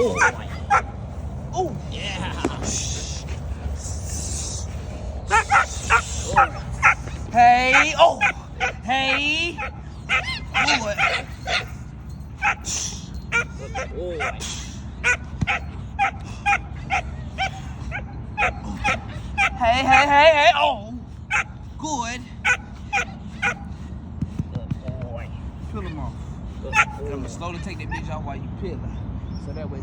boy. Oh, Yeah. hey, oh, hey, boy. Good boy. Hey, oh, good. Good boy. Peel them off. Good I'm boy. gonna slowly take that bitch off while you peel it. So that way